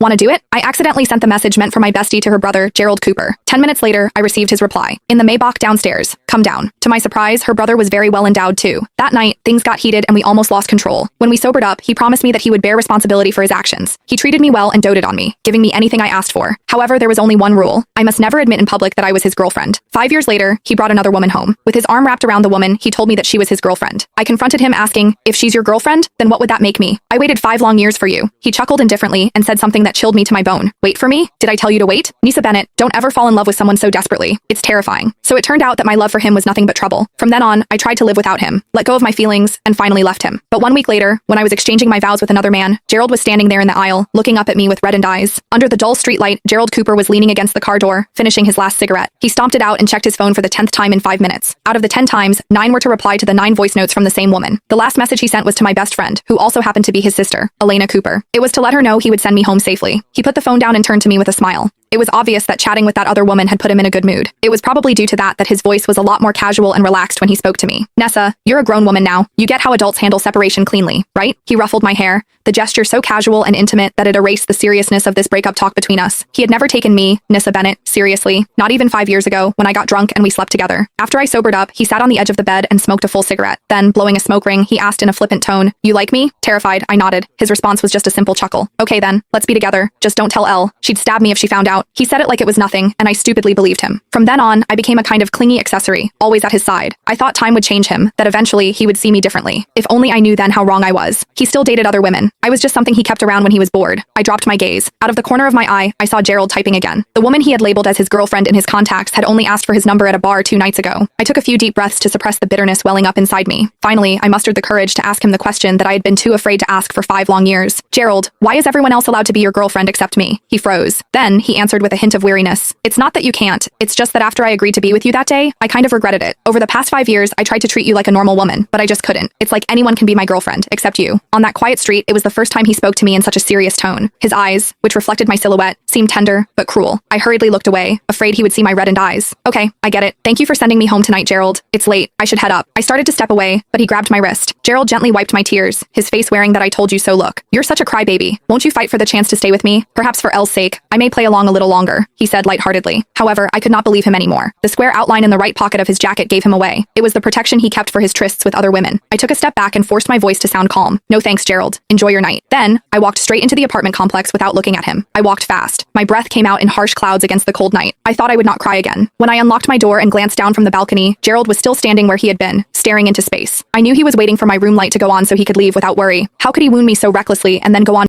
Want to do it? I accidentally sent the message meant for my bestie to her brother, Gerald Cooper. 10 minutes later, I received his reply. In the Maybach downstairs. Come down. To my surprise, her brother was very well endowed too. That night, things got heated and we almost lost control. When we sobered up, he promised me that he would bear responsibility for his actions. He treated me well and doted on me, giving me anything I asked for. However, there was only one rule. I must never admit in public that I was his girlfriend. 5 years later, he brought another woman home. With his arm wrapped around the woman, he told me that she was his girlfriend. I confronted him asking, if she's your girlfriend, then what would that make me? I waited 5 long years for you. He chuckled indifferently and said something that chilled me to my bone. Wait for me? Did I tell you to wait? Nisa Bennett, don't ever fall in love with someone so desperately. It's terrifying. So it turned out that my love for him was nothing but trouble. From then on, I tried to live without him, let go of my feelings, and finally left him. But 1 week later, when I was exchanging my vows with another man, Gerald was standing there in the aisle, looking up at me with reddened eyes. Under the dull streetlight, Gerald Cooper was leaning against the car door, finishing his last cigarette. He stomped it out and checked his phone for the 10th time in 5 minutes. Out of the 10 times, 9 were to reply to the 9 voice notes from the same woman. The last message he sent was to my best friend, who also happened to be his sister, Elena Cooper. It was to let her know he would send me home safely. He put the phone down and turned to me with a smile. It was obvious that chatting with that other woman had put him in a good mood. It was probably due to that his voice was a lot more casual and relaxed when he spoke to me. Nessa, you're a grown woman now. You get how adults handle separation cleanly, right? He ruffled my hair, the gesture so casual and intimate that it erased the seriousness of this breakup talk between us. He had never taken me, Nissa Bennett, seriously, not even 5 years ago when I got drunk and we slept together. After I sobered up, he sat on the edge of the bed and smoked a full cigarette. Then, blowing a smoke ring, he asked in a flippant tone, "You like me?" Terrified, I nodded. His response was just a simple chuckle. "Okay then, let's be together. Just don't tell Elle. She'd stab me if she found out." He said it like it was nothing, and I stupidly believed him. From then on, I became a kind of clingy accessory, always at his side. I thought time would change him, that eventually he would see me differently. If only I knew then how wrong I was. He still dated other women. I was just something he kept around when he was bored. I dropped my gaze. Out of the corner of my eye, I saw Gerald typing again. The woman he had labeled as his girlfriend in his contacts had only asked for his number at a bar 2 nights ago. I took a few deep breaths to suppress the bitterness welling up inside me. Finally, I mustered the courage to ask him the question that I had been too afraid to ask for 5 long years. "Gerald, why is everyone else allowed to be your girlfriend except me?" He froze. Then, he answered with a hint of weariness. "It's not that you can't. It's just that after I agreed to be with you that day, I kind of regretted it. Over the past 5 years, I tried to treat you like a normal woman, but I just couldn't. It's like anyone can be my girlfriend, except you." On that quiet street, it was the first time he spoke to me in such a serious tone. His eyes, which reflected my silhouette, seemed tender, but cruel. I hurriedly looked away, afraid he would see my reddened eyes. "Okay, I get it. Thank you for sending me home tonight, Gerald. It's late. I should head up." I started to step away, but he grabbed my wrist. Gerald gently wiped my tears, his face wearing that "I told you so" look. "You're such a crybaby. Won't you fight for the chance to stay with me? Perhaps for Elle's sake, I may play along a little longer," he said lightheartedly. However, I could not believe him anymore. The square outline in the right pocket of his jacket gave him away. It was the protection he kept for his trysts with other women. I took a step back and forced my voice to sound calm. "No thanks, Gerald. Enjoy your night." Then, I walked straight into the apartment complex without looking at him. I walked fast. My breath came out in harsh clouds against the cold night. I thought I would not cry again. When I unlocked my door and glanced down from the balcony, Gerald was still standing where he had been, staring into space. I knew he was waiting for my room light to go on so he could leave without worry. How could he wound me so recklessly and then go on